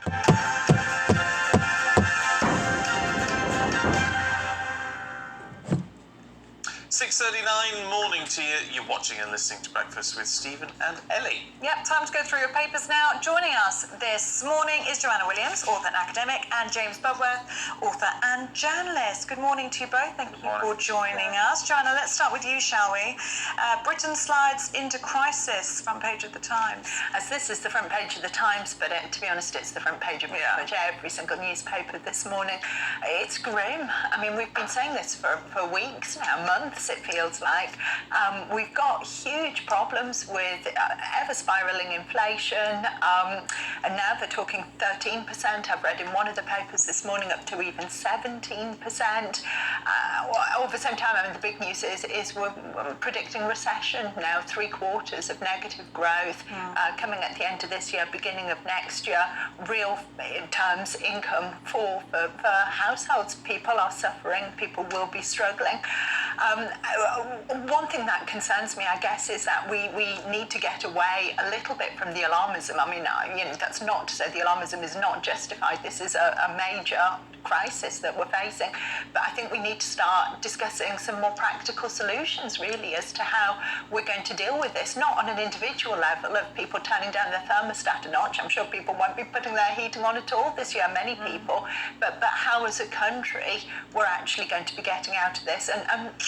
.39 morning to you. You're watching and listening to Breakfast with Stephen and Ellie. Yep, time to go through your papers now. Joining us this morning is Joanna Williams, author and academic, and James Budworth, author and journalist. Good morning to you both. Thank you for joining us. Joanna, let's start with you, shall we? Britain slides into crisis, front page of the Times. As this is the front page of the Times, but to be honest, it's the front page of pretty much every single newspaper this morning. It's grim. I mean, we've been saying this for weeks now, months it feels like. We've got huge problems with ever spiralling inflation, and now they're talking 13%. I've read in one of the papers this morning up to even 17%. All at the same time, I mean, the big news is we're predicting recession now, 3 quarters of negative growth coming at the end of this year, beginning of next year. Real terms, income for households. People are suffering, people will be struggling. One thing that concerns me, I guess, is that we need to get away a little bit from the alarmism. I mean, that's not to say the alarmism is not justified. This is a major crisis that we're facing, but I think we need to start discussing some more practical solutions, really, as to how we're going to deal with this, not on an individual level of people turning down their thermostat a notch. I'm sure people won't be putting their heating on at all this year, many people, but how as a country we're actually going to be getting out of this.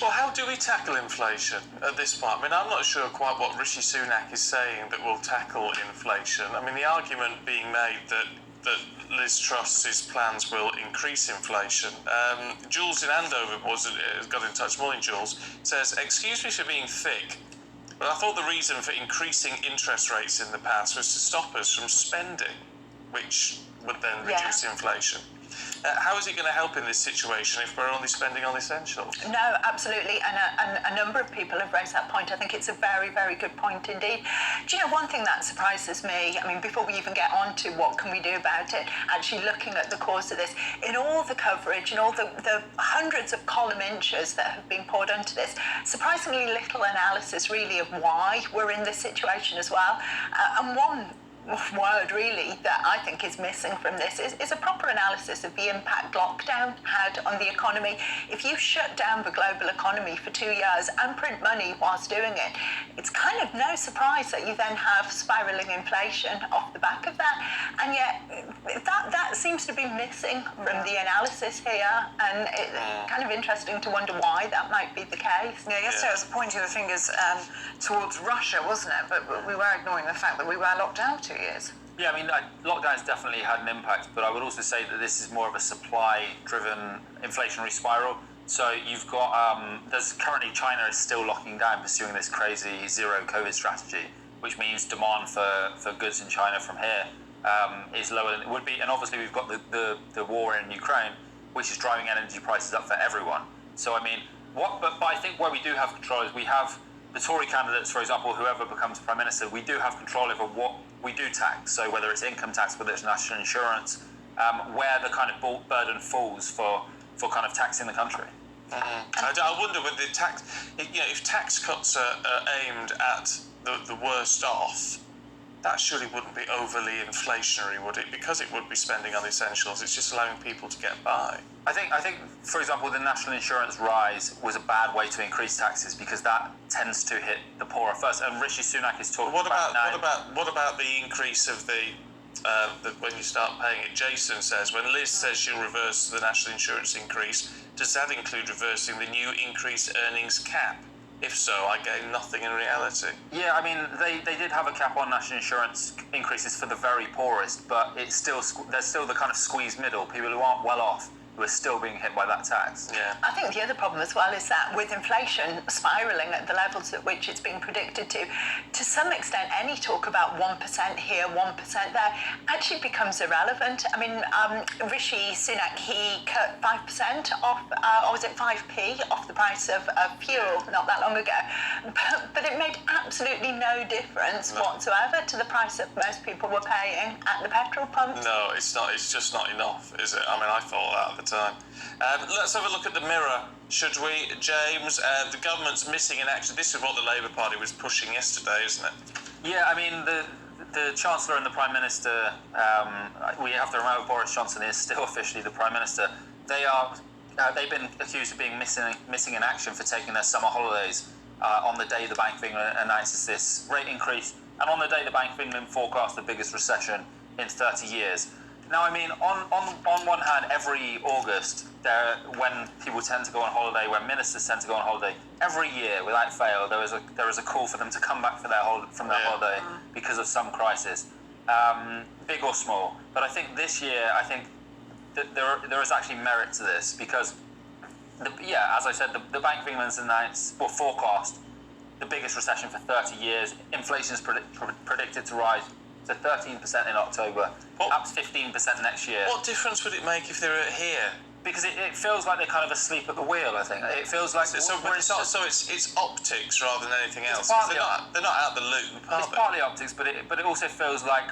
Well, how do we tackle inflation at this point? I mean, I'm not sure quite what Rishi Sunak is saying that will tackle inflation. I mean, the argument being made that Liz Truss's plans will increase inflation. Jules in Andover got in touch. Morning, Jules. Says, excuse me for being thick, but I thought the reason for increasing interest rates in the past was to stop us from spending, which would then reduce inflation. How is it going to help in this situation if we're only spending on essentials? No, absolutely, and a number of people have raised that point. I think it's a very, very good point indeed. Do you know, one thing that surprises me, I mean, before we even get on to what can we do about it, actually looking at the cause of this, in all the coverage and all the hundreds of column inches that have been poured onto this, surprisingly little analysis really of why we're in this situation as well. And one word really that I think is missing from this is a proper analysis of the impact lockdown had on the economy. If you shut down the global economy for 2 years and print money whilst doing it, it's kind of no surprise that you then have spiralling inflation off the back of that. And yet that seems to be missing from the analysis here, and it's kind of interesting to wonder why that might be the case. Yeah, yesterday I was pointing the fingers towards Russia, wasn't it? But we were ignoring the fact that we were locked down 2 years. Yeah, I mean, lockdown's definitely had an impact, but I would also say that this is more of a supply-driven inflationary spiral. So you've got, there's currently China is still locking down, pursuing this crazy zero COVID strategy, which means demand for goods in China from here is lower than it would be. And obviously we've got the war in Ukraine, which is driving energy prices up for everyone. So I mean, but I think where we do have control is we have the Tory candidates, for example, whoever becomes Prime Minister, we do have control over what we do tax. So whether it's income tax, whether it's national insurance, where the kind of burden falls for kind of taxing the country. I wonder whether the tax, if tax cuts are aimed at the worst off, that surely wouldn't be overly inflationary, would it? Because it would be spending on essentials. It's just allowing people to get by. I think, for example, the national insurance rise was a bad way to increase taxes because that tends to hit the poorer first. And Rishi Sunak is talking what about the increase of the when you start paying it? Jason says when Liz says she'll reverse the national insurance increase, does that include reversing the new increased earnings cap? If so, I gain nothing in reality. Yeah, I mean, they did have a cap on national insurance increases for the very poorest, but it's still there's still the kind of squeezed middle, people who aren't well off, who are still being hit by that tax. Yeah. I think the other problem as well is that with inflation spiralling at the levels at which it's being predicted to some extent, any talk about 1% here, 1% there actually becomes irrelevant. I mean, Rishi Sunak, he cut 5% off, or was it 5p off the price of fuel not that long ago, but it made absolutely no difference whatsoever to the price that most people were paying at the petrol pumps. No, it's not. It's just not enough, is it? I mean, I thought that at the time. Let's have a look at the Mirror, should we, James? The government's missing in action. This is what the Labour Party was pushing yesterday, isn't it? Yeah, I mean, the Chancellor and the Prime Minister, we have to remember Boris Johnson is still officially the Prime Minister. They've been accused of being missing in action for taking their summer holidays on the day the Bank of England announces this rate increase, and on the day the Bank of England forecast the biggest recession in 30 years. Now, I mean, on one hand, every August, when people tend to go on holiday, when ministers tend to go on holiday, every year, without fail, there is a call for them to come back from their holiday because of some crisis, big or small. But I think this year, that there is actually merit to this because, as I said, the Bank of England's announced or forecast the biggest recession for 30 years. Inflation is predicted to rise to 13% in October, perhaps 15% next year. What difference would it make if they were here? Because it feels like they're kind of asleep at the wheel, I think. It feels like... So it's optics rather than anything else. They're not out the loop, It's partly optics, but it also feels like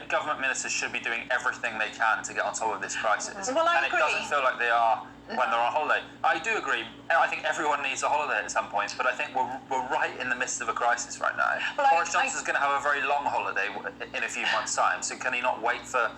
government ministers should be doing everything they can to get on top of this crisis. Well, I and agree. It doesn't feel like they are when they're on holiday. I do agree. I think everyone needs a holiday at some point, but I think we're right in the midst of a crisis right now. Well, Boris Johnson's going to have a very long holiday in a few months' time, so can he not wait for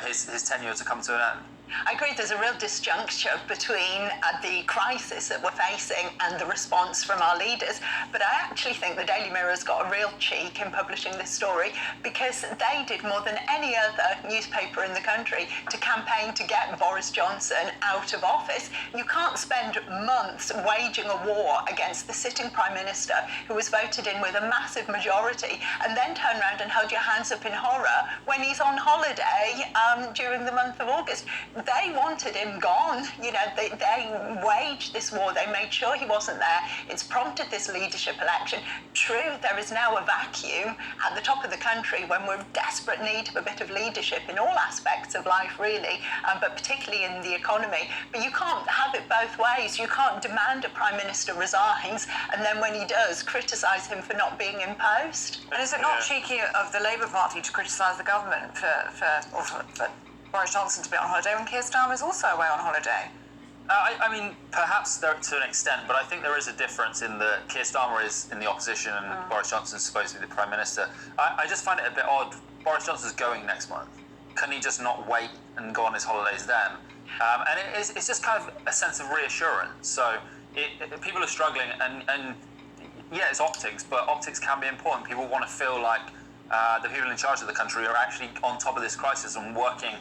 his tenure to come to an end? I agree there's a real disjuncture between the crisis that we're facing and the response from our leaders, but I actually think the Daily Mirror's got a real cheek in publishing this story because they did more than any other newspaper in the country to campaign to get Boris Johnson out of office. You can't spend months waging a war against the sitting Prime Minister who was voted in with a massive majority and then turn around and hold your hands up in horror when he's on holiday during the month of August. They wanted him gone. You know, they waged this war. They made sure he wasn't there. It's prompted this leadership election. True, there is now a vacuum at the top of the country when we're in desperate need of a bit of leadership in all aspects of life, really, but particularly in the economy. But you can't have it both ways. You can't demand a Prime Minister resigns and then when he does, criticise him for not being in post. And is it not cheeky of the Labour Party to criticise the government for Boris Johnson to be on holiday when Keir Starmer is also away on holiday? I mean, perhaps to an extent, but I think there is a difference in that Keir Starmer is in the opposition and Boris Johnson is supposed to be the Prime Minister. I just find it a bit odd. Boris Johnson's going next month. Can he just not wait and go on his holidays then? And it's just kind of a sense of reassurance. So people are struggling, and it's optics, but optics can be important. People want to feel like the people in charge of the country are actually on top of this crisis and working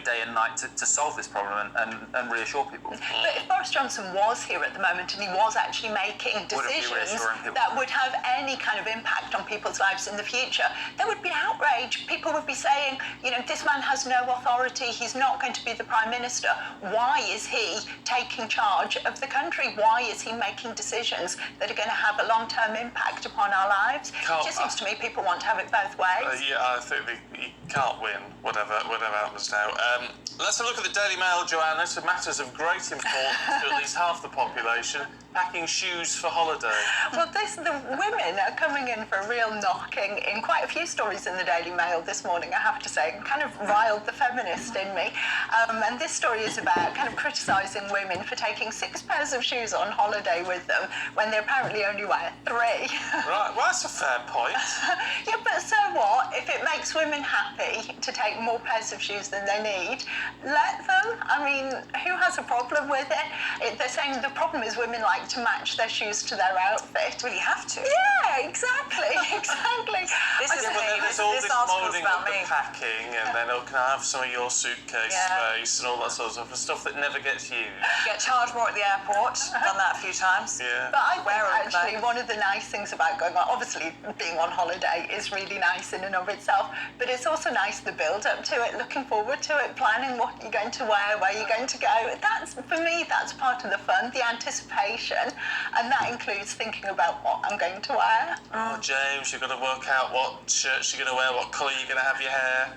day and night to solve this problem and reassure people. But if Boris Johnson was here at the moment and he was actually making decisions that would have any kind of impact on people's lives in the future, there would be outrage. People would be saying, this man has no authority, he's not going to be the Prime Minister. Why is he taking charge of the country? Why is he making decisions that are going to have a long-term impact upon our lives? It just seems to me people want to have it both ways. I think you can't win, whatever happens now. Let's have a look at the Daily Mail, Joanna, to matters of great importance to at least half the population, packing shoes for holiday. Well, the women are coming in for a real knocking in quite a few stories in the Daily Mail this morning, I have to say. It kind of riled the feminist in me. And this story is about kind of criticising women for taking 6 pairs of shoes on holiday with them when they apparently only wear 3. Right, well, that's a fair point. Yeah, but so what? If it makes women happy to take more pairs of shoes than they need, let them. I mean, who has a problem with it? They're saying the problem is women like to match their shoes to their outfit. Well, you have to. Yeah, exactly. This is me. There's all This this article's molding about of the me. packing, and then can I have some of your suitcase space and all that sort of stuff, and stuff that never gets used. Get charged more at the airport. Done that a few times. Yeah. But I think Where are actually they? one of the nice things about going on, obviously being on holiday is really nice in and of itself, but it's also nice the build up to it, looking forward to it, planning what you're going to wear, where you're going to go. For me, that's part of the fun, the anticipation, and that includes thinking about what I'm going to wear. Oh, James, you've got to work out what shirts you're going to wear, what colour you're going to have your hair.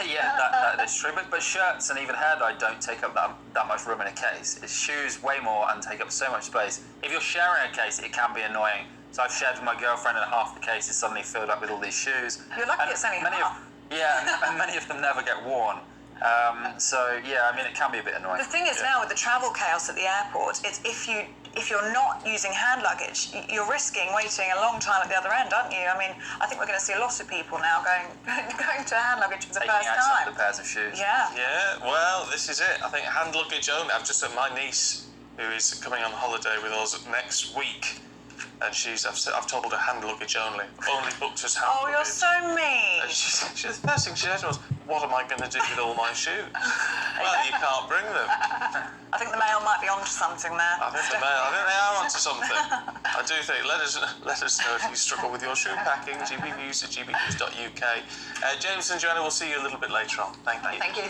Yeah, that is true. But shirts and even hair dye don't take up that much room in a case. It's shoes way more and take up so much space. If you're sharing a case, it can be annoying. So I've shared with my girlfriend and half the case is suddenly filled up with all these shoes. You're lucky it's only half. And many of them never get worn. So yeah, I mean, it can be a bit annoying. The thing is now with the travel chaos at the airport, it's if you if you're not using hand luggage, you're risking waiting a long time at the other end, aren't you? I mean, I think we're going to see a lot of people now going to hand luggage for the Taking first out time. some of the pairs of shoes. Yeah. Yeah, well, this is it. I think hand luggage only. I've just had my niece, who is coming on holiday with us next week, and I've told her hand luggage only. Only booked us hand Oh, luggage. you're so mean. And the first thing she said was, "What am I going to do with all my shoes?" Well, you can't bring them. I think the mail might be onto something there. I think they are onto something. I do think. Let us know if you struggle with your shoe packing. GBNews@gbnews.uk. James and Joanna, we'll see you a little bit later on. Thank you. Thank you.